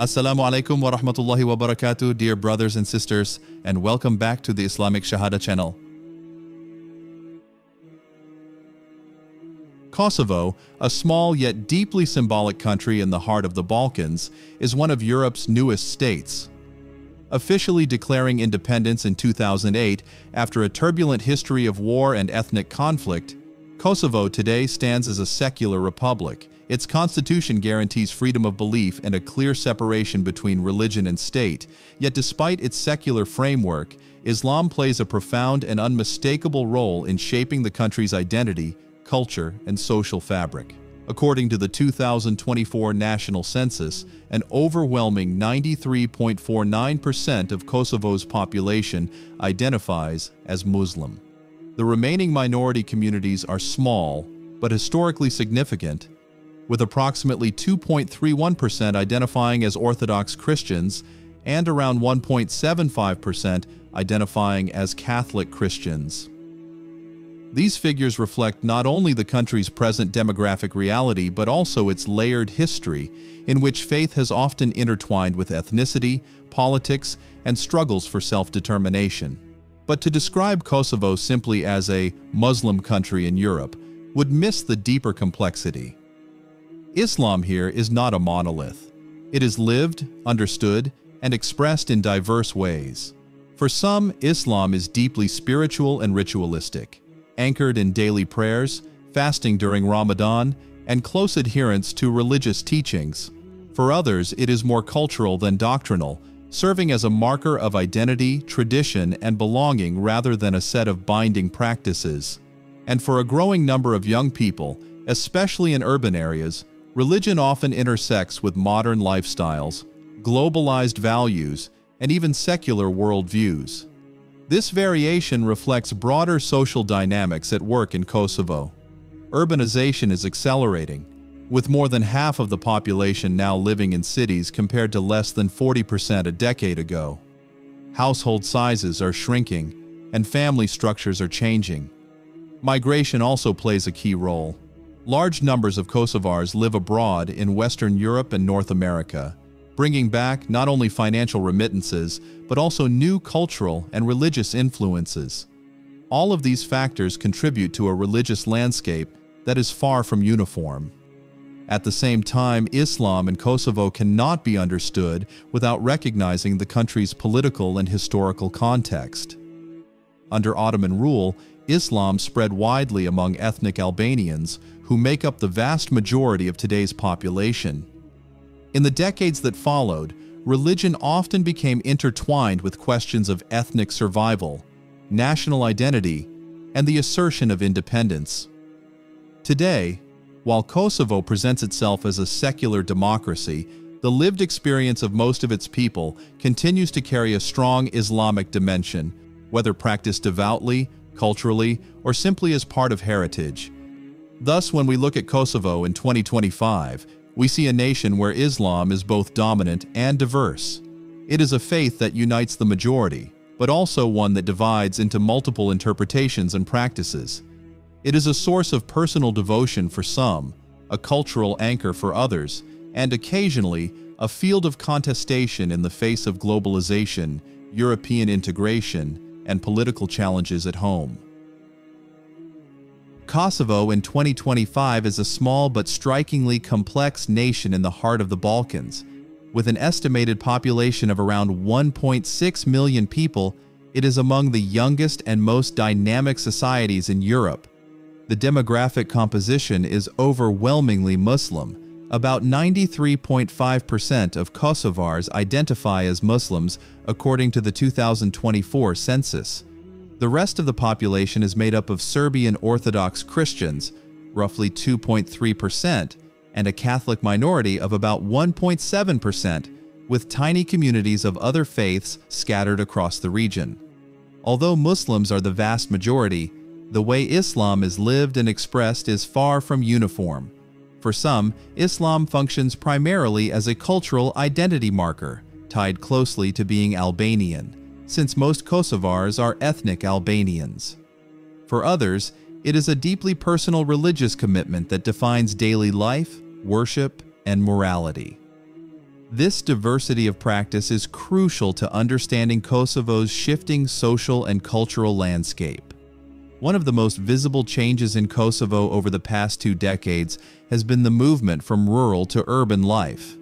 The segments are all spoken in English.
Assalamu alaikum wa rahmatullahi wa barakatuh, dear brothers and sisters, and welcome back to the Islamic Shahada channel. Kosovo, a small yet deeply symbolic country in the heart of the Balkans, is one of Europe's newest states. Officially declaring independence in 2008 after a turbulent history of war and ethnic conflict, Kosovo today stands as a secular republic. Its constitution guarantees freedom of belief and a clear separation between religion and state. Yet despite its secular framework, Islam plays a profound and unmistakable role in shaping the country's identity, culture, and social fabric. According to the 2024 national census, an overwhelming 93.49% of Kosovo's population identifies as Muslim. The remaining minority communities are small, but historically significant, with approximately 2.31% identifying as Orthodox Christians and around 1.75% identifying as Catholic Christians. These figures reflect not only the country's present demographic reality but also its layered history, in which faith has often intertwined with ethnicity, politics, and struggles for self-determination. But to describe Kosovo simply as a Muslim country in Europe would miss the deeper complexity. Islam here is not a monolith. It is lived, understood, and expressed in diverse ways. For some, Islam is deeply spiritual and ritualistic, anchored in daily prayers, fasting during Ramadan, and close adherence to religious teachings. For others, it is more cultural than doctrinal, serving as a marker of identity, tradition, and belonging rather than a set of binding practices. And for a growing number of young people, especially in urban areas, religion often intersects with modern lifestyles, globalized values, and even secular worldviews. This variation reflects broader social dynamics at work in Kosovo. Urbanization is accelerating, with more than half of the population now living in cities compared to less than 40% a decade ago. Household sizes are shrinking, and family structures are changing. Migration also plays a key role. Large numbers of Kosovars live abroad in Western Europe and North America, bringing back not only financial remittances, but also new cultural and religious influences. All of these factors contribute to a religious landscape that is far from uniform. At the same time, Islam in Kosovo cannot be understood without recognizing the country's political and historical context. Under Ottoman rule, Islam spread widely among ethnic Albanians, who make up the vast majority of today's population. In the decades that followed, religion often became intertwined with questions of ethnic survival, national identity, and the assertion of independence. Today, while Kosovo presents itself as a secular democracy, the lived experience of most of its people continues to carry a strong Islamic dimension, whether practiced devoutly, culturally, or simply as part of heritage. Thus, when we look at Kosovo in 2025, we see a nation where Islam is both dominant and diverse. It is a faith that unites the majority, but also one that divides into multiple interpretations and practices. It is a source of personal devotion for some, a cultural anchor for others, and occasionally a field of contestation in the face of globalization, European integration, and political challenges at home. Kosovo in 2025 is a small but strikingly complex nation in the heart of the Balkans. With an estimated population of around 1.6 million people, it is among the youngest and most dynamic societies in Europe. The demographic composition is overwhelmingly Muslim. About 93.5% of Kosovars identify as Muslims, according to the 2024 census. The rest of the population is made up of Serbian Orthodox Christians, roughly 2.3%, and a Catholic minority of about 1.7%, with tiny communities of other faiths scattered across the region. Although Muslims are the vast majority, the way Islam is lived and expressed is far from uniform. For some, Islam functions primarily as a cultural identity marker, tied closely to being Albanian, since most Kosovars are ethnic Albanians. For others, it is a deeply personal religious commitment that defines daily life, worship, and morality. This diversity of practice is crucial to understanding Kosovo's shifting social and cultural landscape. One of the most visible changes in Kosovo over the past 2 decades has been the movement from rural to urban life.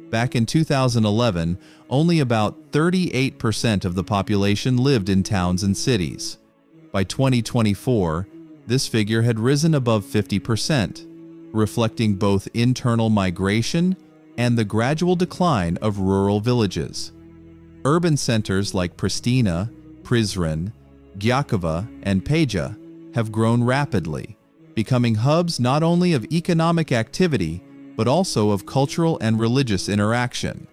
Back in 2011, only about 38% of the population lived in towns and cities. By 2024, this figure had risen above 50%, reflecting both internal migration and the gradual decline of rural villages. Urban centers like Pristina, Prizren, Gjokova, and Peja have grown rapidly, becoming hubs not only of economic activity, but also of cultural and religious interaction.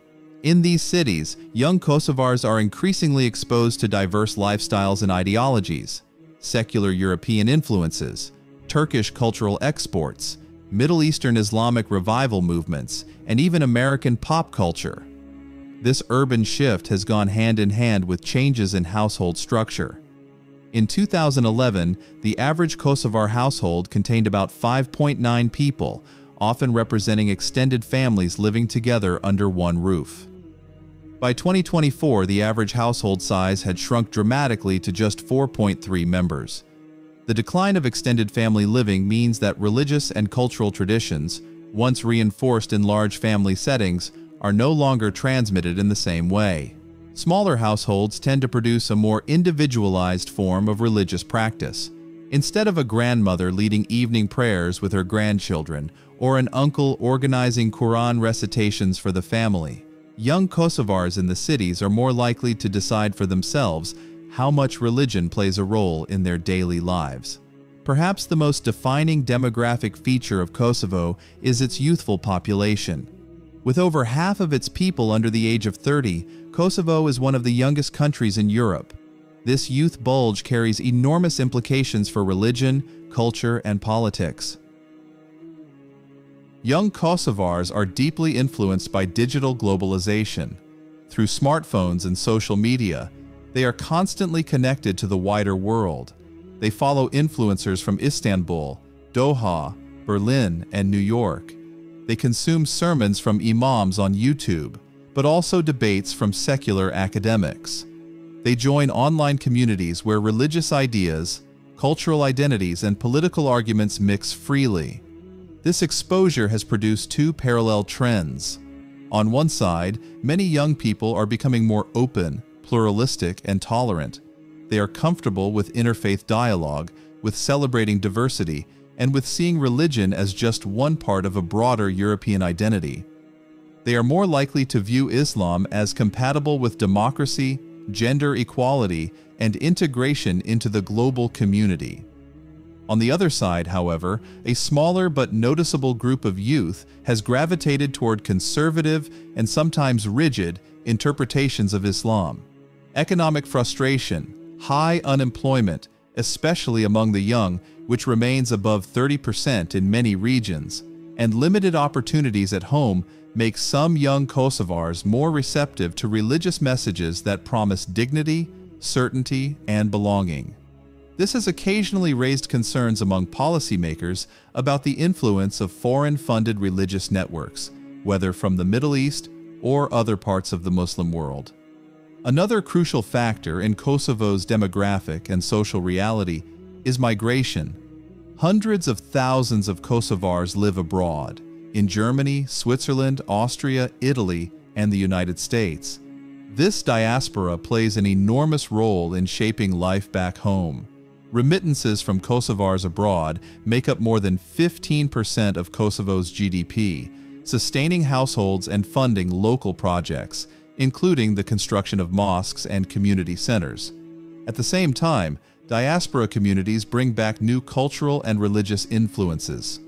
In these cities, young Kosovars are increasingly exposed to diverse lifestyles and ideologies, secular European influences, Turkish cultural exports, Middle Eastern Islamic revival movements, and even American pop culture. This urban shift has gone hand in hand with changes in household structure. In 2011, the average Kosovar household contained about 5.9 people, often representing extended families living together under one roof. By 2024, the average household size had shrunk dramatically to just 4.3 members. The decline of extended family living means that religious and cultural traditions, once reinforced in large family settings, are no longer transmitted in the same way. Smaller households tend to produce a more individualized form of religious practice. Instead of a grandmother leading evening prayers with her grandchildren, or an uncle organizing Quran recitations for the family, young Kosovars in the cities are more likely to decide for themselves how much religion plays a role in their daily lives. Perhaps the most defining demographic feature of Kosovo is its youthful population. With over half of its people under the age of 30, Kosovo is one of the youngest countries in Europe. This youth bulge carries enormous implications for religion, culture, and politics. Young Kosovars are deeply influenced by digital globalization. Through smartphones and social media, they are constantly connected to the wider world. They follow influencers from Istanbul, Doha, Berlin, and New York. They consume sermons from imams on YouTube, but also debates from secular academics. They join online communities where religious ideas, cultural identities, and political arguments mix freely. This exposure has produced 2 parallel trends. On one side, many young people are becoming more open, pluralistic, and tolerant. They are comfortable with interfaith dialogue, with celebrating diversity, and with seeing religion as just one part of a broader European identity. They are more likely to view Islam as compatible with democracy, gender equality, and integration into the global community. On the other side, however, a smaller but noticeable group of youth has gravitated toward conservative and sometimes rigid interpretations of Islam. Economic frustration, high unemployment, especially among the young, which remains above 30% in many regions, and limited opportunities at home make some young Kosovars more receptive to religious messages that promise dignity, certainty, and belonging. This has occasionally raised concerns among policymakers about the influence of foreign-funded religious networks, whether from the Middle East or other parts of the Muslim world. Another crucial factor in Kosovo's demographic and social reality is migration. Hundreds of thousands of Kosovars live abroad, in Germany, Switzerland, Austria, Italy, and the United States. This diaspora plays an enormous role in shaping life back home. Remittances from Kosovars abroad make up more than 15% of Kosovo's GDP, sustaining households and funding local projects, including the construction of mosques and community centers. At the same time, diaspora communities bring back new cultural and religious influences.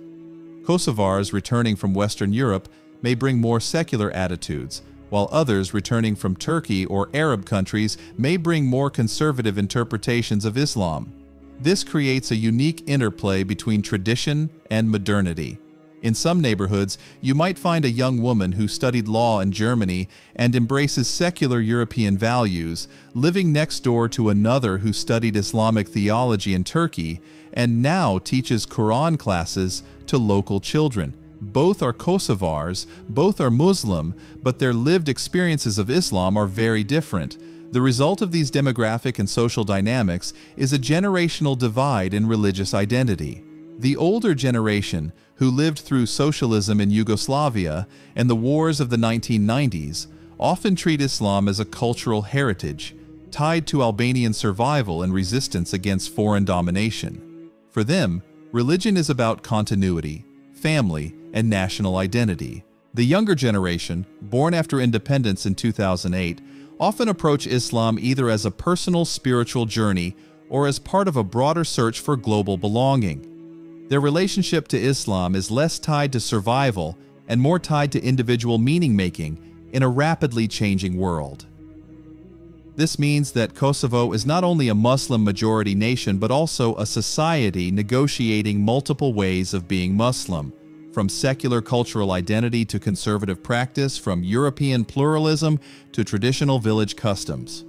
Kosovars returning from Western Europe may bring more secular attitudes, while others returning from Turkey or Arab countries may bring more conservative interpretations of Islam. This creates a unique interplay between tradition and modernity. In some neighborhoods, you might find a young woman who studied law in Germany and embraces secular European values, living next door to another who studied Islamic theology in Turkey and now teaches Quran classes to local children. Both are Kosovars, both are Muslim, but their lived experiences of Islam are very different. The result of these demographic and social dynamics is a generational divide in religious identity. The older generation, who lived through socialism in Yugoslavia and the wars of the 1990s, often treat Islam as a cultural heritage, tied to Albanian survival and resistance against foreign domination. For them, religion is about continuity, family, and national identity. The younger generation, born after independence in 2008, often approach Islam either as a personal spiritual journey or as part of a broader search for global belonging. Their relationship to Islam is less tied to survival and more tied to individual meaning-making in a rapidly changing world. This means that Kosovo is not only a Muslim-majority nation but also a society negotiating multiple ways of being Muslim, from secular cultural identity to conservative practice, from European pluralism to traditional village customs.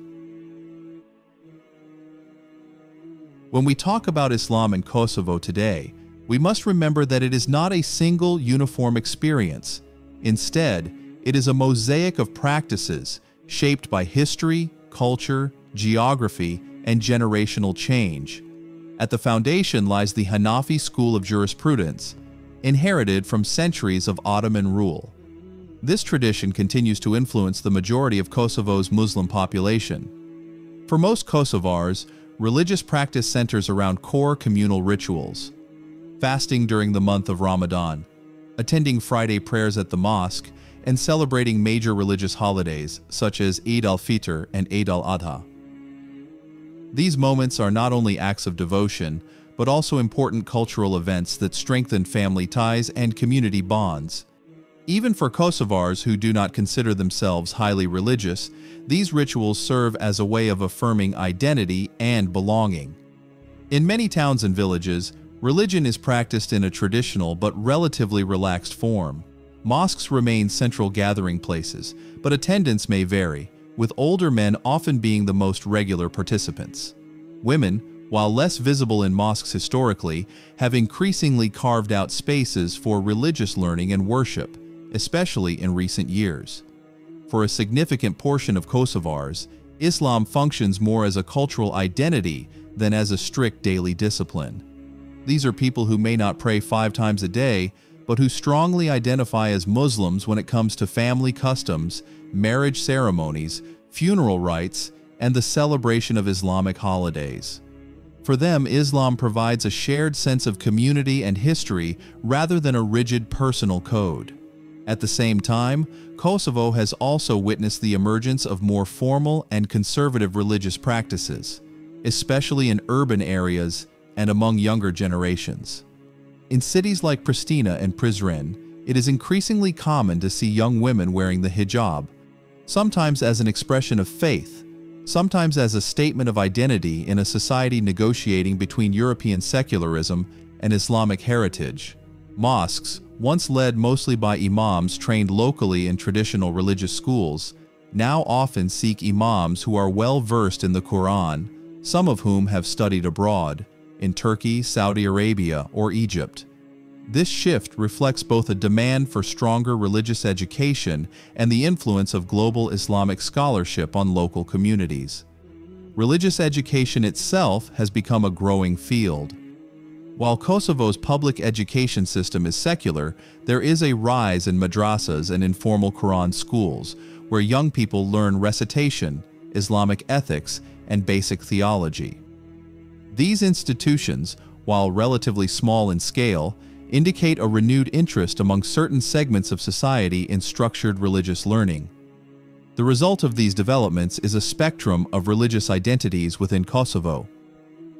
When we talk about Islam in Kosovo today, we must remember that it is not a single uniform experience. Instead, it is a mosaic of practices shaped by history, culture, geography, and generational change. At the foundation lies the Hanafi school of jurisprudence, inherited from centuries of Ottoman rule. This tradition continues to influence the majority of Kosovo's Muslim population. For most Kosovars, religious practice centers around core communal rituals: fasting during the month of Ramadan, attending Friday prayers at the mosque, and celebrating major religious holidays such as Eid al-Fitr and Eid al-Adha. These moments are not only acts of devotion, but also important cultural events that strengthen family ties and community bonds. Even for Kosovars who do not consider themselves highly religious, these rituals serve as a way of affirming identity and belonging. In many towns and villages, religion is practiced in a traditional but relatively relaxed form. Mosques remain central gathering places, but attendance may vary, with older men often being the most regular participants. Women, while less visible in mosques historically, have increasingly carved out spaces for religious learning and worship, especially in recent years. For a significant portion of Kosovars, Islam functions more as a cultural identity than as a strict daily discipline. These are people who may not pray 5 times a day, but who strongly identify as Muslims when it comes to family customs, marriage ceremonies, funeral rites, and the celebration of Islamic holidays. For them, Islam provides a shared sense of community and history rather than a rigid personal code. At the same time, Kosovo has also witnessed the emergence of more formal and conservative religious practices, especially in urban areas and among younger generations. In cities like Pristina and Prizren, it is increasingly common to see young women wearing the hijab, sometimes as an expression of faith, sometimes as a statement of identity in a society negotiating between European secularism and Islamic heritage. Mosques, once led mostly by imams trained locally in traditional religious schools, now often seek imams who are well versed in the Quran, some of whom have studied abroad, in Turkey, Saudi Arabia, or Egypt. This shift reflects both a demand for stronger religious education and the influence of global Islamic scholarship on local communities. Religious education itself has become a growing field. While Kosovo's public education system is secular, there is a rise in madrasas and informal Quran schools, where young people learn recitation, Islamic ethics, and basic theology. These institutions, while relatively small in scale, indicate a renewed interest among certain segments of society in structured religious learning. The result of these developments is a spectrum of religious identities within Kosovo.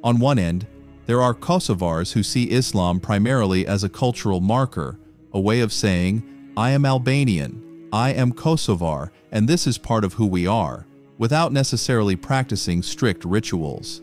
On one end, there are Kosovars who see Islam primarily as a cultural marker, a way of saying, "I am Albanian, I am Kosovar, and this is part of who we are," without necessarily practicing strict rituals.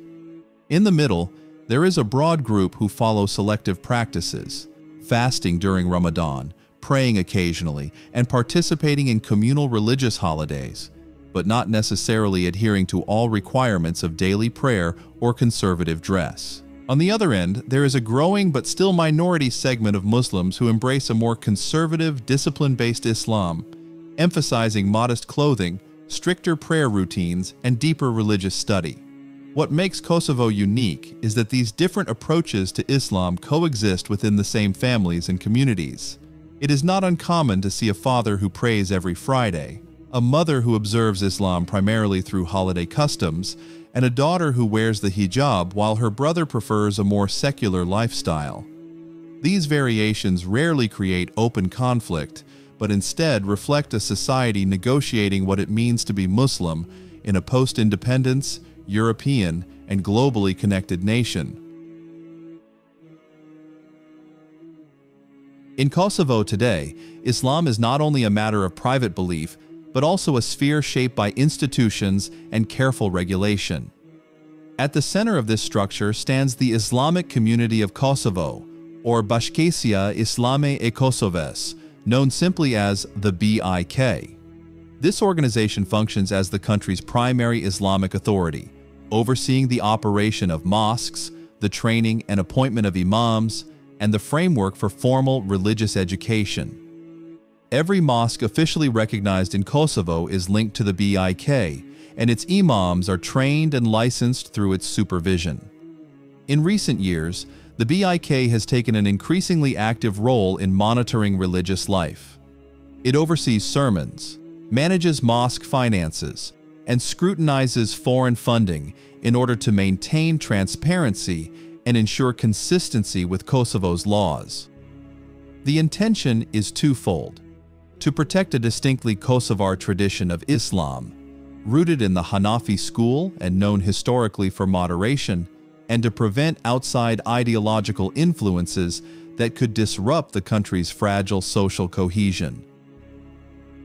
In the middle, there is a broad group who follow selective practices, fasting during Ramadan, praying occasionally, and participating in communal religious holidays, but not necessarily adhering to all requirements of daily prayer or conservative dress. On the other end, there is a growing but still minority segment of Muslims who embrace a more conservative, discipline-based Islam, emphasizing modest clothing, stricter prayer routines, and deeper religious study. What makes Kosovo unique is that these different approaches to Islam coexist within the same families and communities. It is not uncommon to see a father who prays every Friday, a mother who observes Islam primarily through holiday customs, and a daughter who wears the hijab while her brother prefers a more secular lifestyle. These variations rarely create open conflict, but instead reflect a society negotiating what it means to be Muslim in a post-independence, European, and globally connected nation. In Kosovo today, Islam is not only a matter of private belief, but also a sphere shaped by institutions and careful regulation. At the center of this structure stands the Islamic community of Kosovo, or Bashkësia Islame e Kosovës, known simply as the BIK. This organization functions as the country's primary Islamic authority, overseeing the operation of mosques, the training and appointment of imams, and the framework for formal religious education. Every mosque officially recognized in Kosovo is linked to the BIK, and its imams are trained and licensed through its supervision. In recent years, the BIK has taken an increasingly active role in monitoring religious life. It oversees sermons, manages mosque finances, and scrutinizes foreign funding in order to maintain transparency and ensure consistency with Kosovo's laws. The intention is twofold: to protect a distinctly Kosovar tradition of Islam, rooted in the Hanafi school and known historically for moderation, and to prevent outside ideological influences that could disrupt the country's fragile social cohesion.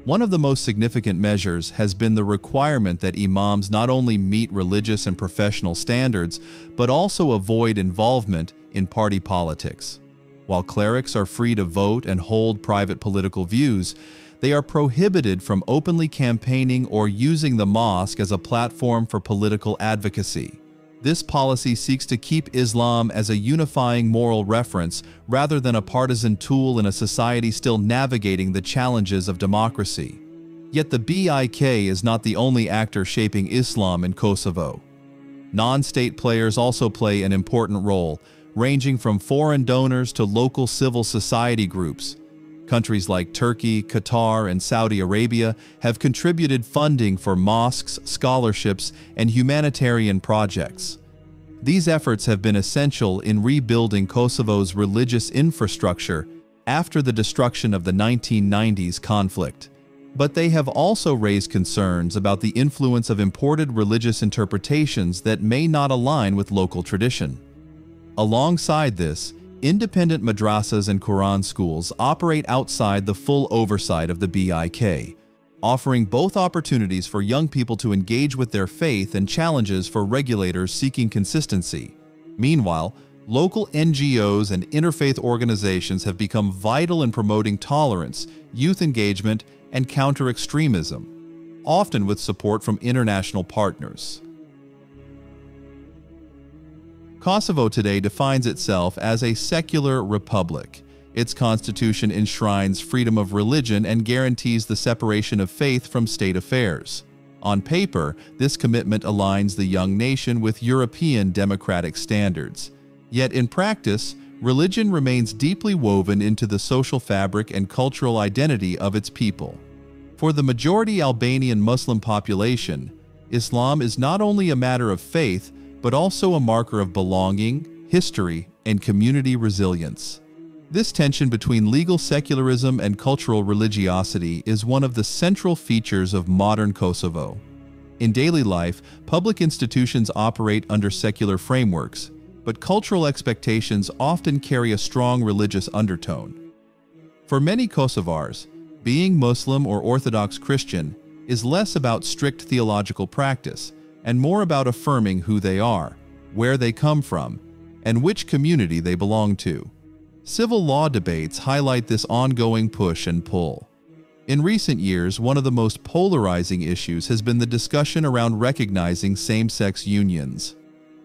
One of the most significant measures has been the requirement that imams not only meet religious and professional standards, but also avoid involvement in party politics. While clerics are free to vote and hold private political views, they are prohibited from openly campaigning or using the mosque as a platform for political advocacy. This policy seeks to keep Islam as a unifying moral reference rather than a partisan tool in a society still navigating the challenges of democracy. Yet the BIK is not the only actor shaping Islam in Kosovo. Non-state players also play an important role, ranging from foreign donors to local civil society groups. Countries like Turkey, Qatar, and Saudi Arabia have contributed funding for mosques, scholarships, and humanitarian projects. These efforts have been essential in rebuilding Kosovo's religious infrastructure after the destruction of the 1990s conflict. But they have also raised concerns about the influence of imported religious interpretations that may not align with local tradition. Alongside this, independent madrasas and Quran schools operate outside the full oversight of the BIK, offering both opportunities for young people to engage with their faith and challenges for regulators seeking consistency. Meanwhile, local NGOs and interfaith organizations have become vital in promoting tolerance, youth engagement, and counter-extremism, often with support from international partners. Kosovo today defines itself as a secular republic. Its constitution enshrines freedom of religion and guarantees the separation of faith from state affairs. On paper, this commitment aligns the young nation with European democratic standards. Yet in practice, religion remains deeply woven into the social fabric and cultural identity of its people. For the majority Albanian Muslim population, Islam is not only a matter of faith, but also a marker of belonging, history, and community resilience. This tension between legal secularism and cultural religiosity is one of the central features of modern Kosovo. In daily life, public institutions operate under secular frameworks, but cultural expectations often carry a strong religious undertone. For many Kosovars, being Muslim or Orthodox Christian is less about strict theological practice and more about affirming who they are, where they come from, and which community they belong to. Civil law debates highlight this ongoing push and pull. In recent years, one of the most polarizing issues has been the discussion around recognizing same-sex unions.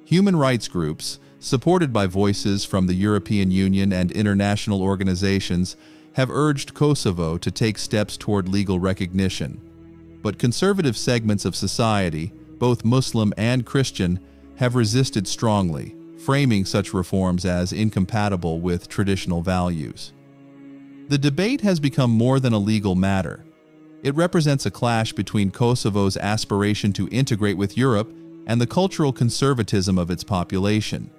Human rights groups, supported by voices from the European Union and international organizations, have urged Kosovo to take steps toward legal recognition. But conservative segments of society, both Muslim and Christian, have resisted strongly, framing such reforms as incompatible with traditional values. The debate has become more than a legal matter. It represents a clash between Kosovo's aspiration to integrate with Europe and the cultural conservatism of its population.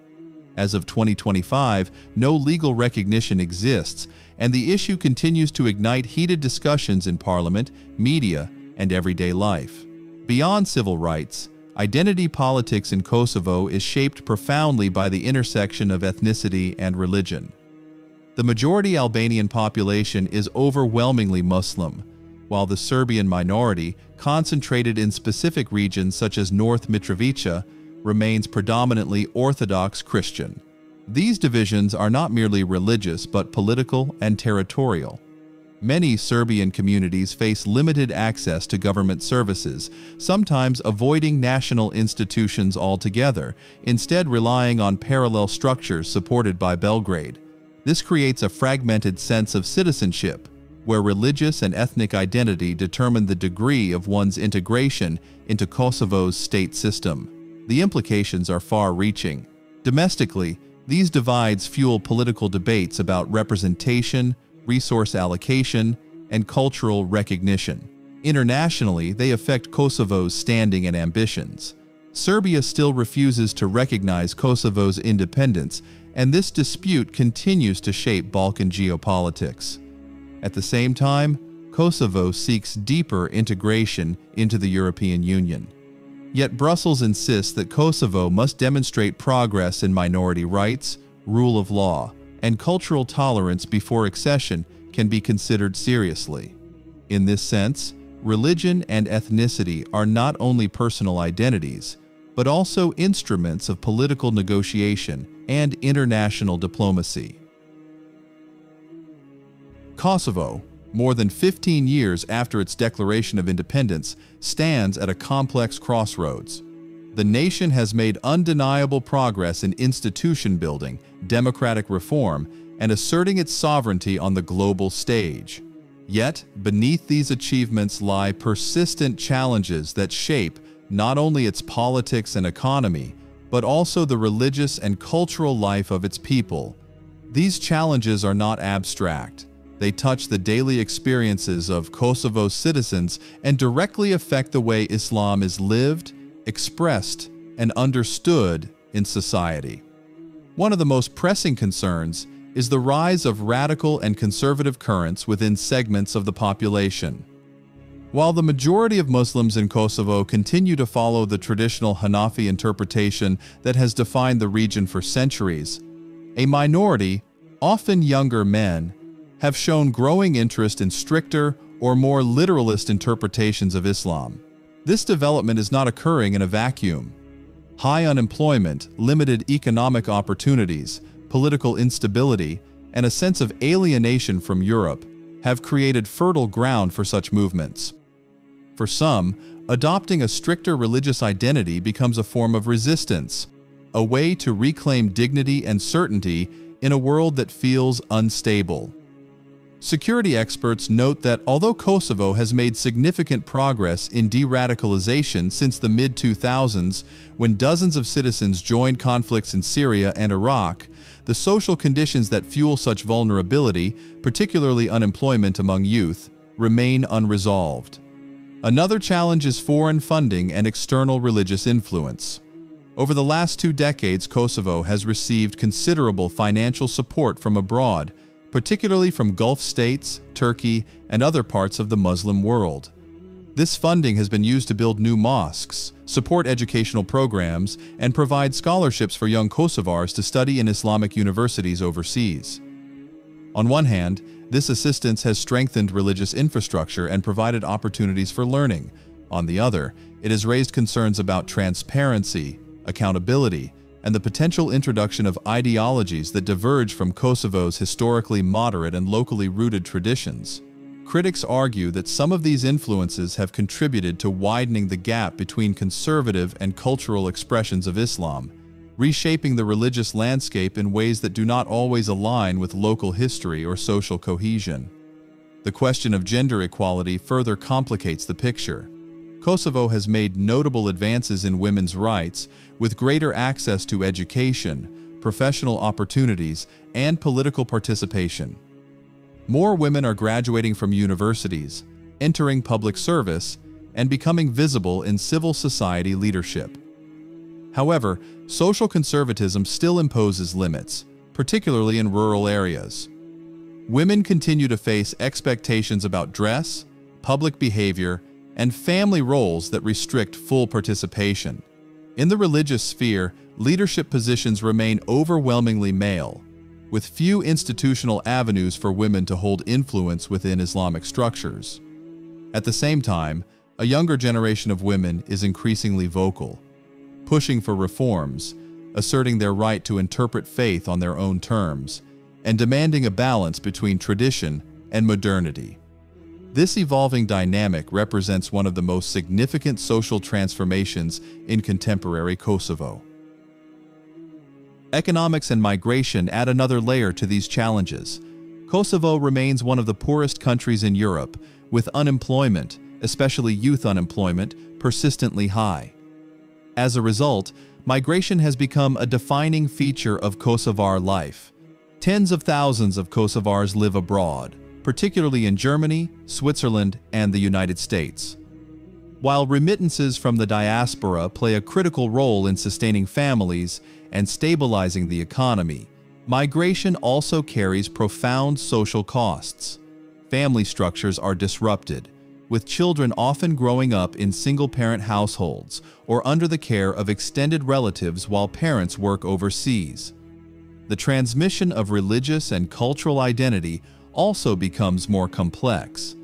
As of 2025, no legal recognition exists, and the issue continues to ignite heated discussions in parliament, media, and everyday life. Beyond civil rights, identity politics in Kosovo is shaped profoundly by the intersection of ethnicity and religion. The majority Albanian population is overwhelmingly Muslim, while the Serbian minority, concentrated in specific regions such as North Mitrovica, remains predominantly Orthodox Christian. These divisions are not merely religious but political and territorial. Many Serbian communities face limited access to government services, sometimes avoiding national institutions altogether, instead relying on parallel structures supported by Belgrade. This creates a fragmented sense of citizenship, where religious and ethnic identity determine the degree of one's integration into Kosovo's state system. The implications are far-reaching. Domestically, these divides fuel political debates about representation, resource allocation, and cultural recognition. Internationally, they affect Kosovo's standing and ambitions. Serbia still refuses to recognize Kosovo's independence, and this dispute continues to shape Balkan geopolitics. At the same time, Kosovo seeks deeper integration into the European Union. Yet Brussels insists that Kosovo must demonstrate progress in minority rights, rule of law, and cultural tolerance before accession can be considered seriously. In this sense, religion and ethnicity are not only personal identities, but also instruments of political negotiation and international diplomacy. Kosovo, more than 15 years after its declaration of independence, stands at a complex crossroads. The nation has made undeniable progress in institution building, democratic reform, and asserting its sovereignty on the global stage. Yet, beneath these achievements lie persistent challenges that shape not only its politics and economy, but also the religious and cultural life of its people. These challenges are not abstract. They touch the daily experiences of Kosovo's citizens and directly affect the way Islam is lived, expressed, and understood in society. One of the most pressing concerns is the rise of radical and conservative currents within segments of the population. While the majority of Muslims in Kosovo continue to follow the traditional Hanafi interpretation that has defined the region for centuries, a minority, often younger men, have shown growing interest in stricter or more literalist interpretations of Islam. This development is not occurring in a vacuum. High unemployment, limited economic opportunities, political instability, and a sense of alienation from Europe have created fertile ground for such movements. For some, adopting a stricter religious identity becomes a form of resistance, a way to reclaim dignity and certainty in a world that feels unstable. Security experts note that although Kosovo has made significant progress in de-radicalization since the mid-2000s, when dozens of citizens joined conflicts in Syria and Iraq, the social conditions that fuel such vulnerability, particularly unemployment among youth, remain unresolved. Another challenge is foreign funding and external religious influence. Over the last 2 decades, Kosovo has received considerable financial support from abroad, particularly from Gulf states, Turkey, and other parts of the Muslim world. This funding has been used to build new mosques, support educational programs, and provide scholarships for young Kosovars to study in Islamic universities overseas. On one hand, this assistance has strengthened religious infrastructure and provided opportunities for learning. On the other, it has raised concerns about transparency, accountability, and the potential introduction of ideologies that diverge from Kosovo's historically moderate and locally rooted traditions. Critics argue that some of these influences have contributed to widening the gap between conservative and cultural expressions of Islam, reshaping the religious landscape in ways that do not always align with local history or social cohesion. The question of gender equality further complicates the picture. Kosovo has made notable advances in women's rights, with greater access to education, professional opportunities, and political participation. More women are graduating from universities, entering public service, and becoming visible in civil society leadership. However, social conservatism still imposes limits, particularly in rural areas. Women continue to face expectations about dress, public behavior, and family roles that restrict full participation. In the religious sphere, leadership positions remain overwhelmingly male, with few institutional avenues for women to hold influence within Islamic structures. At the same time, a younger generation of women is increasingly vocal, pushing for reforms, asserting their right to interpret faith on their own terms, and demanding a balance between tradition and modernity. This evolving dynamic represents one of the most significant social transformations in contemporary Kosovo. Economics and migration add another layer to these challenges. Kosovo remains one of the poorest countries in Europe, with unemployment, especially youth unemployment, persistently high. As a result, migration has become a defining feature of Kosovar life. Tens of thousands of Kosovars live abroad, particularly in Germany, Switzerland, and the United States. While remittances from the diaspora play a critical role in sustaining families and stabilizing the economy, migration also carries profound social costs. Family structures are disrupted, with children often growing up in single-parent households or under the care of extended relatives while parents work overseas. The transmission of religious and cultural identity also becomes more complex.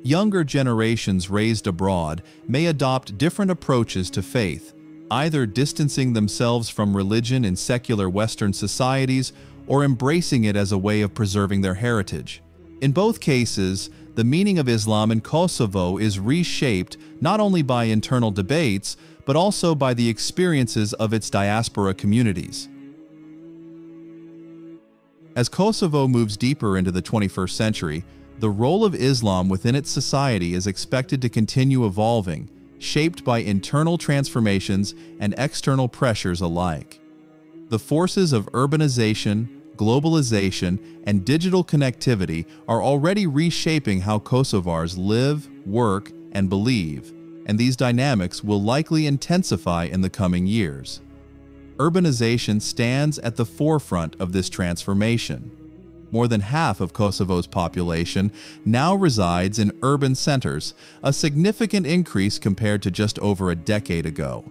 Younger generations raised abroad may adopt different approaches to faith, either distancing themselves from religion in secular Western societies or embracing it as a way of preserving their heritage. In both cases, the meaning of Islam in Kosovo is reshaped not only by internal debates, but also by the experiences of its diaspora communities. As Kosovo moves deeper into the 21st century, the role of Islam within its society is expected to continue evolving, shaped by internal transformations and external pressures alike. The forces of urbanization, globalization, and digital connectivity are already reshaping how Kosovars live, work, and believe, and these dynamics will likely intensify in the coming years. Urbanization stands at the forefront of this transformation. More than half of Kosovo's population now resides in urban centers, a significant increase compared to just over a decade ago.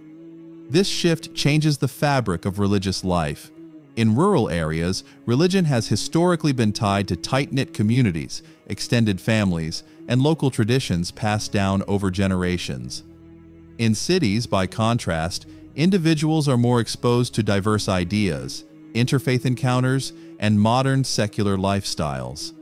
This shift changes the fabric of religious life. In rural areas, religion has historically been tied to tight-knit communities, extended families, and local traditions passed down over generations. In cities, by contrast, individuals are more exposed to diverse ideas, interfaith encounters, and modern secular lifestyles.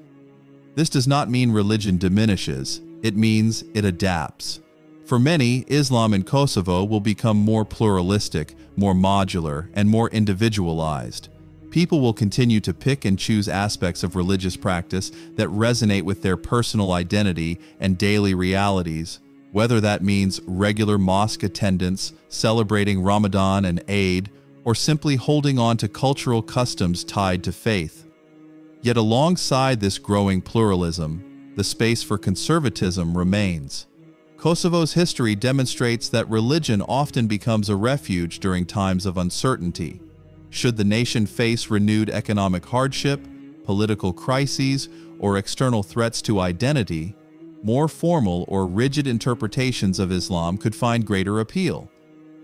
This does not mean religion diminishes, it means it adapts. For many, Islam in Kosovo will become more pluralistic, more modular, and more individualized. People will continue to pick and choose aspects of religious practice that resonate with their personal identity and daily realities, whether that means regular mosque attendance, celebrating Ramadan and Eid, or simply holding on to cultural customs tied to faith. Yet alongside this growing pluralism, the space for conservatism remains. Kosovo's history demonstrates that religion often becomes a refuge during times of uncertainty. Should the nation face renewed economic hardship, political crises, or external threats to identity, more formal or rigid interpretations of Islam could find greater appeal.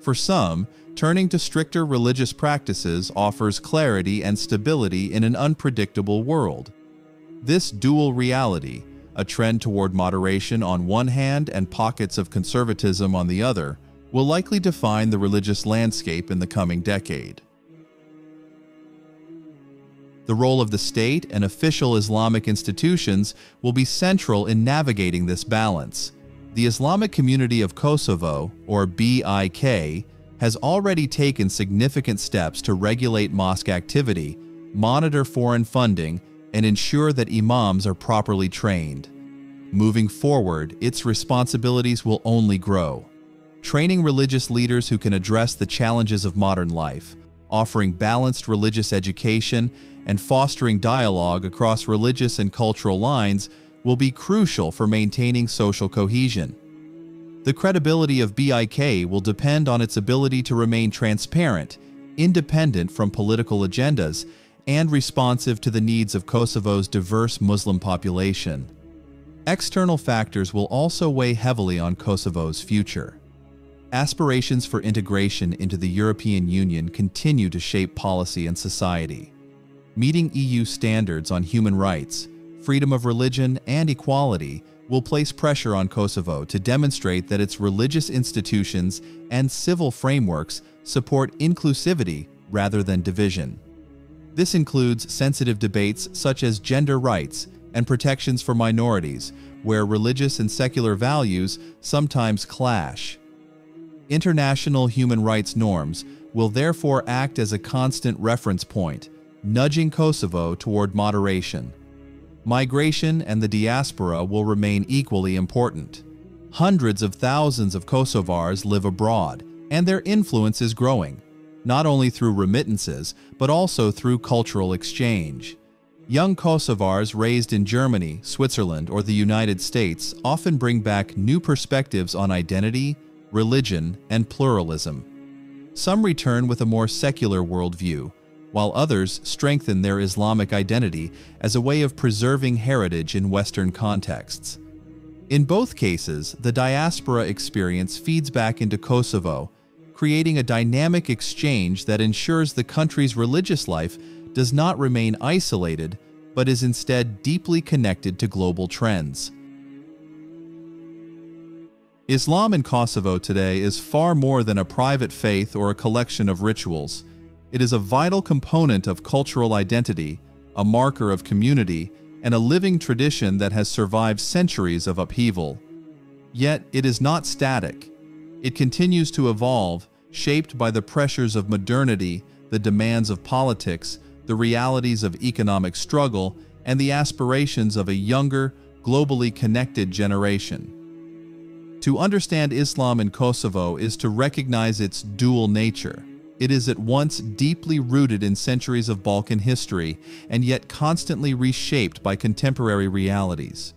For some, turning to stricter religious practices offers clarity and stability in an unpredictable world. This dual reality, a trend toward moderation on one hand and pockets of conservatism on the other, will likely define the religious landscape in the coming decade. The role of the state and official Islamic institutions will be central in navigating this balance. The Islamic Community of Kosovo, or BIK, has already taken significant steps to regulate mosque activity, monitor foreign funding, and ensure that imams are properly trained. Moving forward, its responsibilities will only grow. Training religious leaders who can address the challenges of modern life, offering balanced religious education, and fostering dialogue across religious and cultural lines will be crucial for maintaining social cohesion. The credibility of BIK will depend on its ability to remain transparent, independent from political agendas, and responsive to the needs of Kosovo's diverse Muslim population. External factors will also weigh heavily on Kosovo's future. Aspirations for integration into the European Union continue to shape policy and society. Meeting EU standards on human rights, freedom of religion, and equality will place pressure on Kosovo to demonstrate that its religious institutions and civil frameworks support inclusivity rather than division. This includes sensitive debates such as gender rights and protections for minorities, where religious and secular values sometimes clash. International human rights norms will therefore act as a constant reference point, nudging Kosovo toward moderation. Migration and the diaspora will remain equally important. Hundreds of thousands of Kosovars live abroad, and their influence is growing, not only through remittances, but also through cultural exchange. Young Kosovars raised in Germany, Switzerland, or the United States often bring back new perspectives on identity, religion, and pluralism. Some return with a more secular worldview, while others strengthen their Islamic identity as a way of preserving heritage in Western contexts. In both cases, the diaspora experience feeds back into Kosovo, creating a dynamic exchange that ensures the country's religious life does not remain isolated, but is instead deeply connected to global trends. Islam in Kosovo today is far more than a private faith or a collection of rituals. It is a vital component of cultural identity, a marker of community, and a living tradition that has survived centuries of upheaval. Yet it is not static. It continues to evolve, shaped by the pressures of modernity, the demands of politics, the realities of economic struggle, and the aspirations of a younger, globally connected generation. To understand Islam in Kosovo is to recognize its dual nature. It is at once deeply rooted in centuries of Balkan history and yet constantly reshaped by contemporary realities.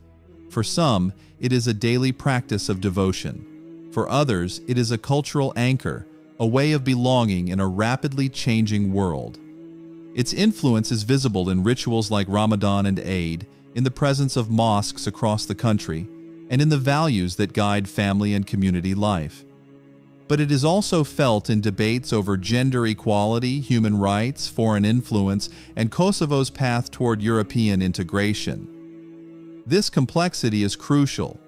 For some, it is a daily practice of devotion. For others, it is a cultural anchor, a way of belonging in a rapidly changing world. Its influence is visible in rituals like Ramadan and Eid, in the presence of mosques across the country, and in the values that guide family and community life. But it is also felt in debates over gender equality, human rights, foreign influence, and Kosovo's path toward European integration. This complexity is crucial.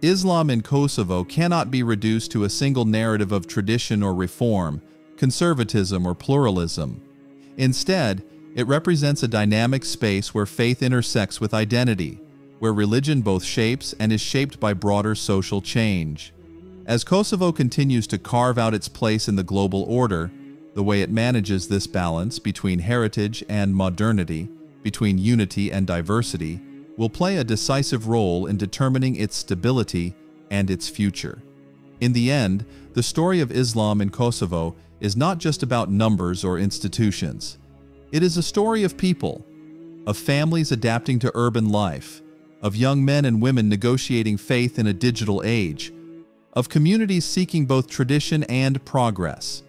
Islam in Kosovo cannot be reduced to a single narrative of tradition or reform, conservatism or pluralism. Instead, it represents a dynamic space where faith intersects with identity, where religion both shapes and is shaped by broader social change. As Kosovo continues to carve out its place in the global order, the way it manages this balance between heritage and modernity, between unity and diversity, will play a decisive role in determining its stability and its future. In the end, the story of Islam in Kosovo is not just about numbers or institutions. It is a story of people, of families adapting to urban life, of young men and women negotiating faith in a digital age, of communities seeking both tradition and progress.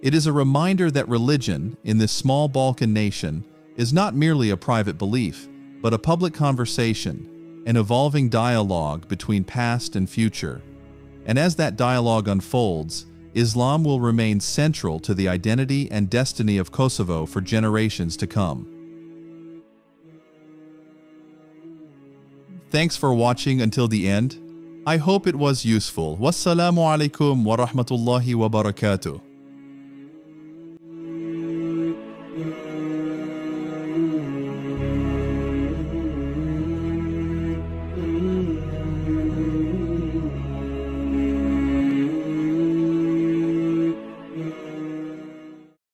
It is a reminder that religion, in this small Balkan nation, is not merely a private belief, but a public conversation, an evolving dialogue between past and future. And as that dialogue unfolds, Islam will remain central to the identity and destiny of Kosovo for generations to come. Thanks for watching until the end. I hope it was useful. Wassalamu alaikum wa rahmatullahi wa barakatuh.